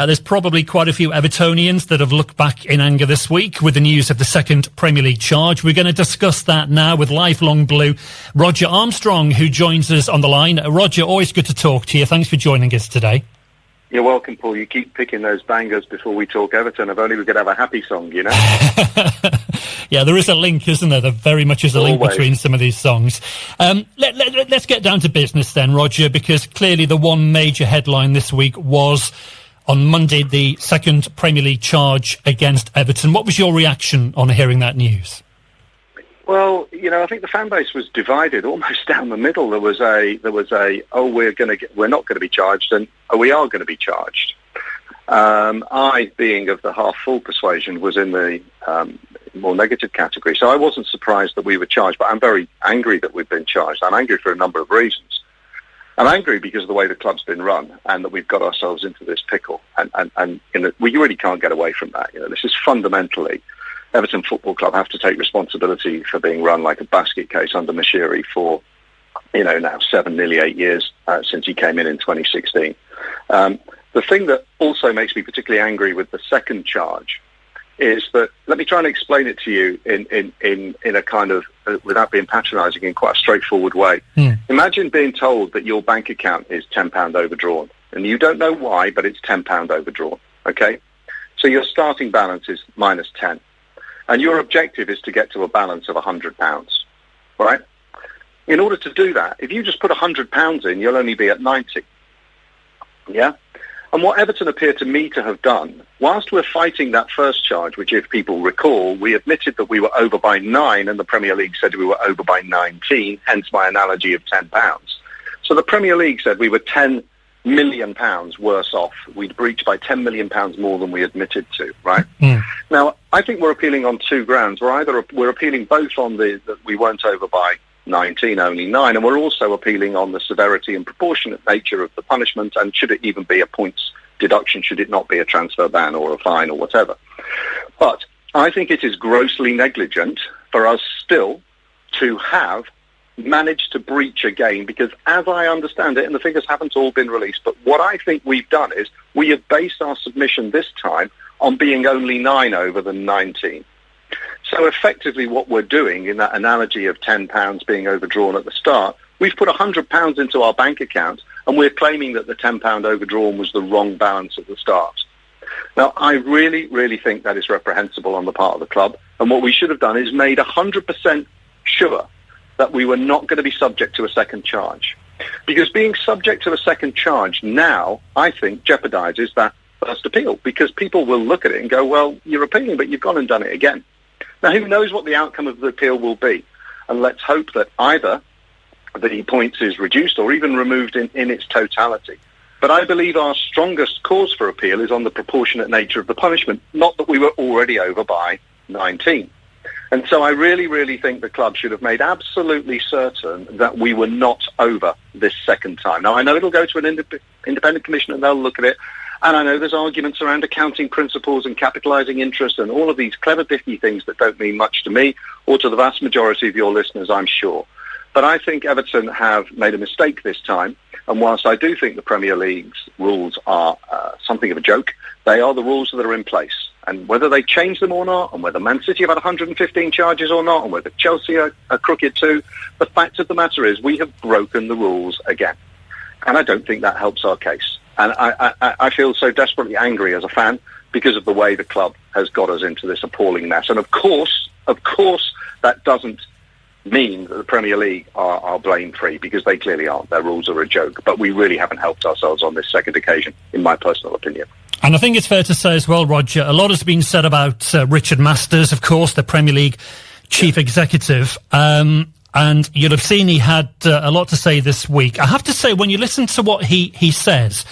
There's probably quite a few Evertonians that have looked back in anger this week with the news of the second Premier League charge. We're going to discuss that now with lifelong Blue Rodger Armstrong, who joins us on the line. Rodger, always good to talk to you. Thanks for joining us today. You're welcome, Paul. You keep picking those bangers before we talk Everton. If only we could have a happy song, you know? Yeah, there is a link, isn't there? There very much is a link between some of these songs. Let's get down to business then, Rodger, because clearly the one major headline this week was, on Monday, the second Premier League charge against Everton. What was your reaction on hearing that news? Well, you know, I think the fan base was divided almost down the middle. There was a we're not going to be charged, and we are going to be charged. I, being of the half full persuasion, was in the more negative category. So I wasn't surprised that we were charged, but I'm very angry that we've been charged. I'm angry for a number of reasons. I'm angry because of the way the club's been run and that we've got ourselves into this pickle, and you know, we really can't get away from that. You know, this is fundamentally. Everton Football Club have to take responsibility for being run like a basket case under Mashiri for, you know, now 7, nearly 8 years since he came in 2016. The thing that also makes me particularly angry with the second charge is that, let me try and explain it to you in a kind of, without being patronising, in quite a straightforward way. Imagine being told that your bank account is £10 overdrawn, and you don't know why, but it's £10 overdrawn, okay? So your starting balance is minus 10. And your objective is to get to a balance of £100, right? In order to do that, if you just put £100 in, you'll only be at 90. Yeah? And what Everton appear to me to have done, whilst we're fighting that first charge, which if people recall, we admitted that we were over by 9 and the Premier League said we were over by 19, hence my analogy of £10. So the Premier League said we were £10 million worse off. We'd breached by £10 million more than we admitted to, right? Now, I think we're appealing on two grounds. We're appealing both on that we weren't over by 19, only 9, and we're also appealing on the severity and proportionate nature of the punishment, and should it even be a points deduction, should it not be a transfer ban or a fine or whatever. But I think it is grossly negligent for us still to have managed to breach again, because as I understand it, and the figures haven't all been released, but what I think we've done is we have based our submission this time on being only 9 over than 19. So effectively what we're doing in that analogy of £10 being overdrawn at the start, we've put £100 into our bank account and we're claiming that the £10 overdrawn was the wrong balance at the start. Now, I really, really think that is reprehensible on the part of the club, and what we should have done is made 100% sure that we were not going to be subject to a second charge. Because being subject to a second charge now, I think, jeopardises that first appeal, because people will look at it and go, well, you're appealing, but you've gone and done it again. Now, who knows what the outcome of the appeal will be? And let's hope that either the points is reduced or even removed in its totality. But I believe our strongest cause for appeal is on the proportionate nature of the punishment, not that we were already over by 19. And so I really, really think the club should have made absolutely certain that we were not over this second time. Now, I know it'll go to an independent commission and they'll look at it. And I know there's arguments around accounting principles and capitalising interest and all of these clever, diffy things that don't mean much to me or to the vast majority of your listeners, I'm sure. But I think Everton have made a mistake this time. And whilst I do think the Premier League's rules are something of a joke, they are the rules that are in place. And whether they change them or not, and whether Man City have had 115 charges or not, and whether Chelsea are crooked too, the fact of the matter is we have broken the rules again. And I don't think that helps our case. And I feel so desperately angry as a fan because of the way the club has got us into this appalling mess. And of course, that doesn't mean that the Premier League are blame-free, because they clearly aren't. Their rules are a joke. But we really haven't helped ourselves on this second occasion, in my personal opinion. And I think it's fair to say as well, Rodger, a lot has been said about Richard Masters, of course, the Premier League chief executive. And you'll have seen he had a lot to say this week. I have to say, when you listen to what he says,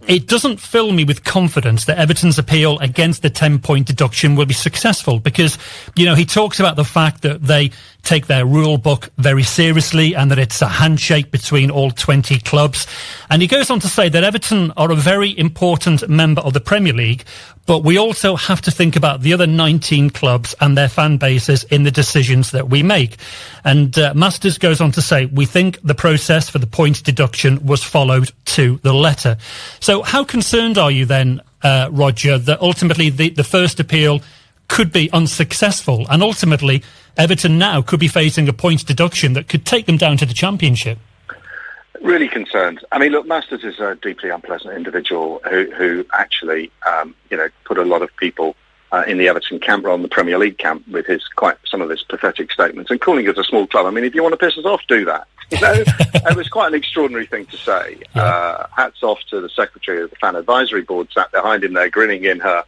it doesn't fill me with confidence that Everton's appeal against the 10-point deduction will be successful, because, you know, he talks about the fact that they take their rule book very seriously and that it's a handshake between all 20 clubs. And he goes on to say that Everton are a very important member of the Premier League, but we also have to think about the other 19 clubs and their fan bases in the decisions that we make. And Masters goes on to say, we think the process for the points deduction was followed to the letter. So how concerned are you then Rodger, that ultimately the first appeal could be unsuccessful, and ultimately Everton now could be facing a points deduction that could take them down to the Championship? Really concerned. I mean, look, Masters is a deeply unpleasant individual who actually, put a lot of people in the Everton camp, rather than the Premier League camp, with some of his pathetic statements and calling it a small club. I mean, if you want to piss us off, do that. It was quite an extraordinary thing to say. Yeah. Hats off to the secretary of the fan advisory board, sat behind him there, grinning in her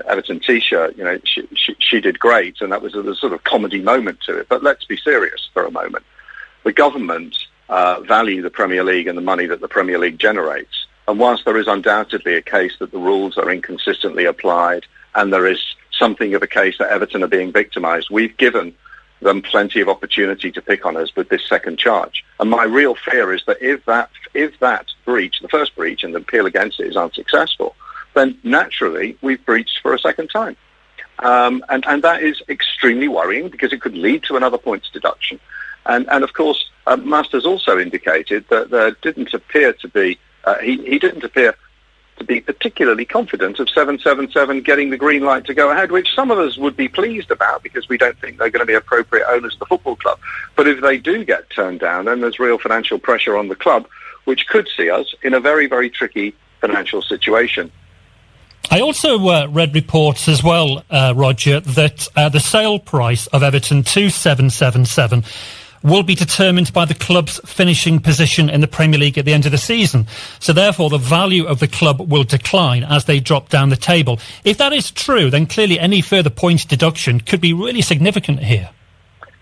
Everton T-shirt. You know, she did great, and that was a sort of comedy moment to it. But let's be serious for a moment. The government value the Premier League and the money that the Premier League generates. And whilst there is undoubtedly a case that the rules are inconsistently applied and there is something of a case that Everton are being victimised, we've given them plenty of opportunity to pick on us with this second charge. And my real fear is that if that breach, the first breach, and the appeal against it is unsuccessful, then naturally we've breached for a second time. And that is extremely worrying because it could lead to another points deduction. And of course, Masters also indicated that there didn't appear to be, he didn't appear to be particularly confident of 777 getting the green light to go ahead, which some of us would be pleased about because we don't think they're going to be appropriate owners of the football club. But if they do get turned down, then there's real financial pressure on the club, which could see us in a very, very tricky financial situation. I also read reports as well, Rodger, that the sale price of Everton to 777 will be determined by the club's finishing position in the Premier League at the end of the season. So therefore, the value of the club will decline as they drop down the table. If that is true, then clearly any further points deduction could be really significant here.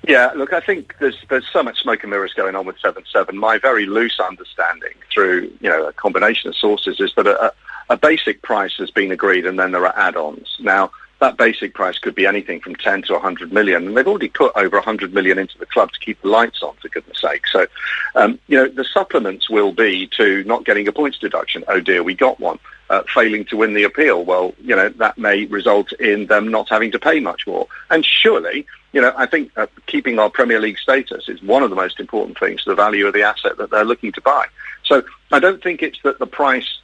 Yeah, look, I think there's so much smoke and mirrors going on with 7-7. My very loose understanding through, a combination of sources is that a basic price has been agreed and then there are add-ons. Now, that basic price could be anything from 10 to 100 million, and they've already put over 100 million into the club to keep the lights on, for goodness sake. So, the supplements will be to not getting a points deduction. Oh dear, we got one. Failing to win the appeal, well, that may result in them not having to pay much more. And surely, I think keeping our Premier League status is one of the most important things to the value of the asset that they're looking to buy. So I don't think it's that the price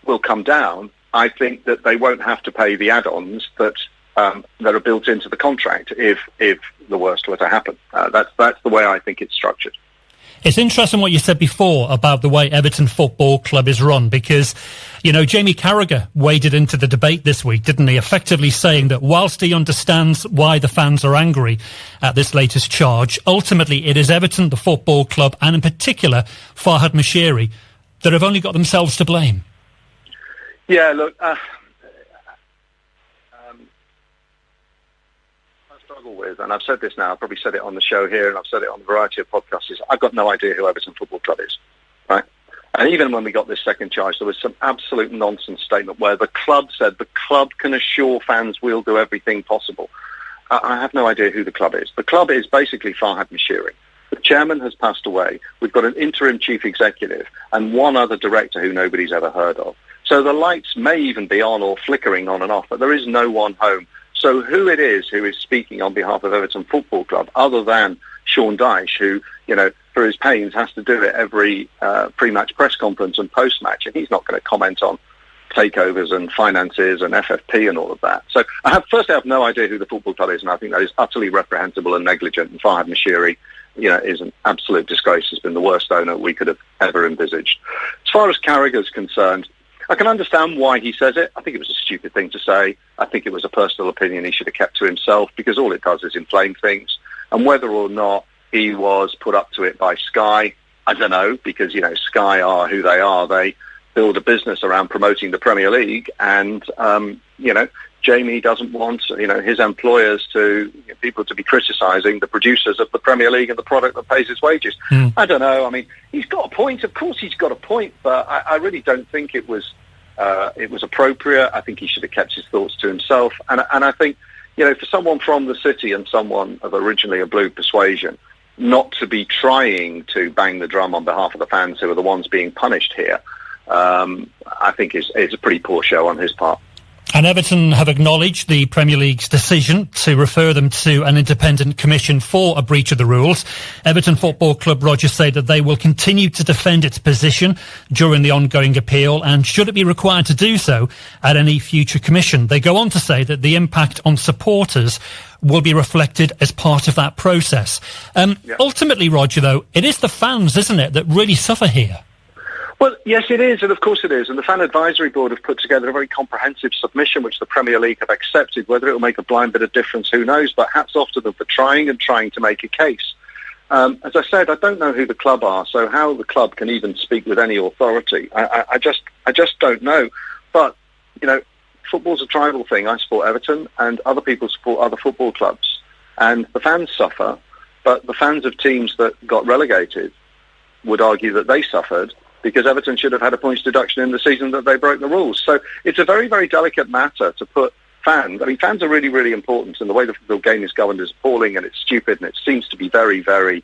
will come down. I think that they won't have to pay the add-ons that are built into the contract if the worst were to happen. That's the way I think it's structured. It's interesting what you said before about the way Everton Football Club is run because, Jamie Carragher waded into the debate this week, didn't he? Effectively saying that whilst he understands why the fans are angry at this latest charge, ultimately it is Everton, the football club, and in particular Farhad Moshiri, that have only got themselves to blame. Yeah, look, I struggle with, and I've said this now, I've probably said it on the show here, and I've said it on a variety of podcasts, is I've got no idea who Everton Football Club is, right? And even when we got this second charge, there was some absolute nonsense statement where the club said the club can assure fans we'll do everything possible. I have no idea who the club is. The club is basically Farhad Moshiri. The chairman has passed away. We've got an interim chief executive and one other director who nobody's ever heard of. So the lights may even be on or flickering on and off, but there is no one home. So who it is who is speaking on behalf of Everton Football Club, other than Sean Dyche, who, for his pains has to do it every pre-match press conference and post-match, and he's not going to comment on takeovers and finances and FFP and all of that. So I have no idea who the football club is, and I think that is utterly reprehensible and negligent, and Farhad Moshiri, is an absolute disgrace. Has been the worst owner we could have ever envisaged. As far as Carragher's concerned, I can understand why he says it. I think it was a stupid thing to say. I think it was a personal opinion he should have kept to himself because all it does is inflame things. And whether or not he was put up to it by Sky, I don't know, because, Sky are who they are. They build a business around promoting the Premier League and, Jamie doesn't want, his employers people to be criticising the producers of the Premier League and the product that pays his wages. I don't know. I mean, he's got a point. Of course he's got a point, but I really don't think it was appropriate. I think he should have kept his thoughts to himself. And I think, for someone from the city and someone of originally a blue persuasion, not to be trying to bang the drum on behalf of the fans who are the ones being punished here, I think is a pretty poor show on his part. And Everton have acknowledged the Premier League's decision to refer them to an independent commission for a breach of the rules. Everton Football Club, Rodger, say that they will continue to defend its position during the ongoing appeal, and should it be required to do so at any future commission. They go on to say that the impact on supporters will be reflected as part of that process. Ultimately, Rodger, though, it is the fans, isn't it, that really suffer here? Well, yes, it is, and of course it is. And the Fan Advisory Board have put together a very comprehensive submission, which the Premier League have accepted. Whether it will make a blind bit of difference, who knows? But hats off to them for trying to make a case. As I said, I don't know who the club are, so how the club can even speak with any authority, I just don't know. But, you know, football's a tribal thing. I support Everton, and other people support other football clubs. And the fans suffer, but the fans of teams that got relegated would argue that they suffered because Everton should have had a points deduction in the season that they broke the rules. So it's a very, very delicate matter to put fans. I mean, fans are really, really important, and the way the game is governed is appalling, and it's stupid, and it seems to be very, very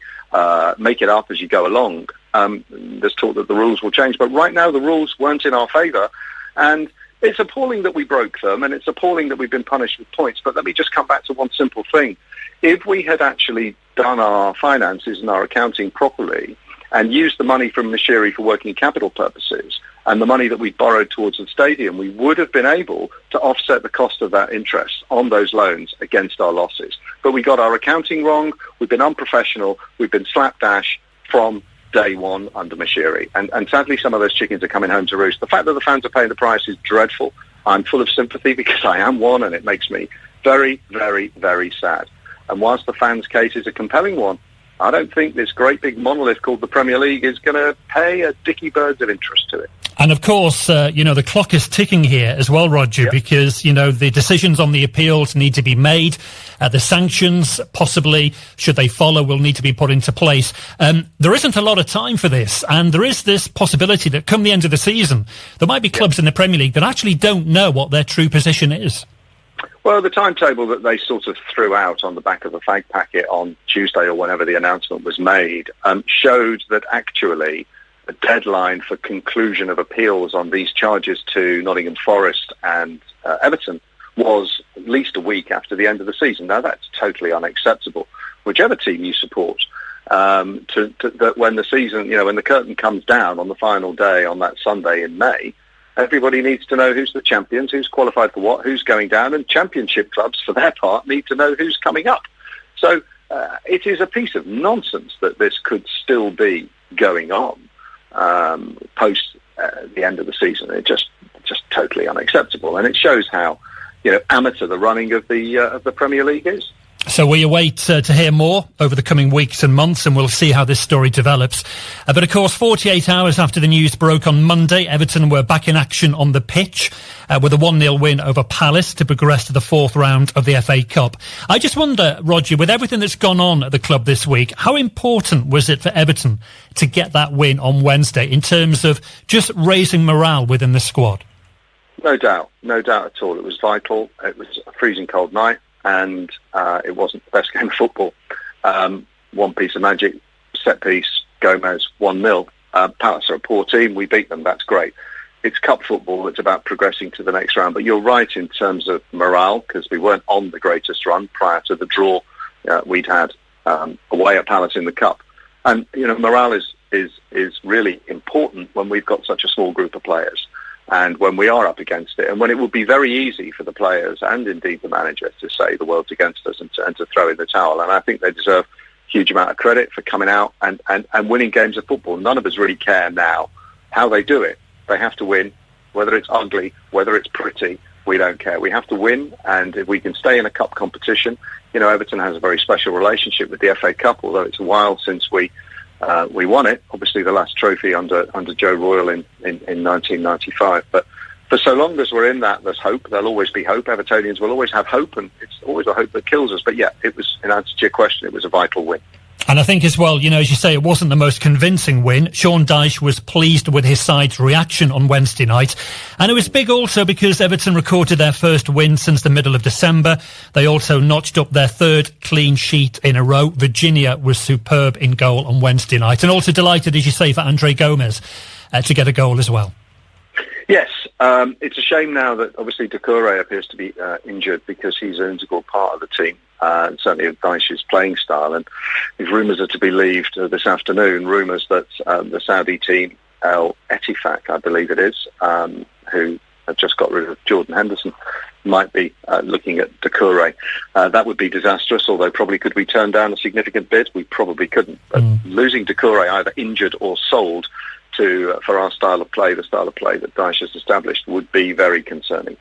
make it up as you go along. There's talk that the rules will change, but right now the rules weren't in our favour, and it's appalling that we broke them, and it's appalling that we've been punished with points. But let me just come back to one simple thing. If we had actually done our finances and our accounting properly, and used the money from Mashiri for working capital purposes and the money that we borrowed towards the stadium, we would have been able to offset the cost of that interest on those loans against our losses. But we got our accounting wrong, we've been unprofessional, we've been slapdash from day one under Mashiri. And sadly, some of those chickens are coming home to roost. The fact that the fans are paying the price is dreadful. I'm full of sympathy because I am one, and it makes me very, very, very sad. And whilst the fans' case is a compelling one, I don't think this great big monolith called the Premier League is going to pay a dicky birds of interest to it. And of course, the clock is ticking here as well, Rodger, because, the decisions on the appeals need to be made. The sanctions, possibly, should they follow, will need to be put into place. There isn't a lot of time for this, and there is this possibility that come the end of the season, there might be clubs in the Premier League that actually don't know what their true position is. Well, the timetable that they sort of threw out on the back of the fag packet on Tuesday or whenever the announcement was made showed that actually the deadline for conclusion of appeals on these charges to Nottingham Forest and Everton was at least a week after the end of the season. Now, that's totally unacceptable. Whichever team you support, that when the season, when the curtain comes down on the final day on that Sunday in May, everybody needs to know who's the champions, who's qualified for what, who's going down, and championship clubs, for their part, need to know who's coming up. So it is a piece of nonsense that this could still be going on post the end of the season. It's just totally unacceptable, and it shows how amateur the running of the Premier League is. So we await to hear more over the coming weeks and months, and we'll see how this story develops. But of course, 48 hours after the news broke on Monday, Everton were back in action on the pitch with a 1-0 win over Palace to progress to the fourth round of the FA Cup. I just wonder, Rodger, with everything that's gone on at the club this week, how important was it for Everton to get that win on Wednesday in terms of just raising morale within the squad? No doubt at all. It was vital. It was a freezing cold night. And it wasn't the best game of football. One piece of magic, set piece, Gomez, 1-0. Palace are a poor team. We beat them. That's great. It's cup football. It's about progressing to the next round. But you're right in terms of morale, because we weren't on the greatest run prior to the draw we'd had away at Palace in the cup. And morale is really important when we've got such a small group of players. And when we are up against it, and when it would be very easy for the players and indeed the manager to say the world's against us and to throw in the towel. And I think they deserve a huge amount of credit for coming out and winning games of football. None of us really care now how they do it. They have to win, whether it's ugly, whether it's pretty, we don't care. We have to win, and if we can stay in a cup competition, Everton has a very special relationship with the FA Cup, although it's a while since we won it, obviously the last trophy under Joe Royle in 1995. But for so long as we're in that, there's hope. There'll always be hope. Evertonians will always have hope, and it's always a hope that kills us. But yeah, it was, in answer to your question, it was a vital win. And I think as well, as you say, it wasn't the most convincing win. Sean Dyche was pleased with his side's reaction on Wednesday night. And it was big also because Everton recorded their first win since the middle of December. They also notched up their third clean sheet in a row. Virginia was superb in goal on Wednesday night. And also delighted, as you say, for Andre Gomez to get a goal as well. Yes, it's a shame now that obviously Doucouré appears to be injured, because he's an integral part of the team, and certainly of Daesh's playing style. And if rumours are to be believed this afternoon, rumours that the Saudi team, Al Ettifaq, I believe it is, who have just got rid of Jordan Henderson, might be looking at Doucouré. That would be disastrous, although probably could we turn down a significant bid? We probably couldn't. But losing Doucouré, either injured or sold, for our style of play, the style of play that Daesh has established, would be very concerning.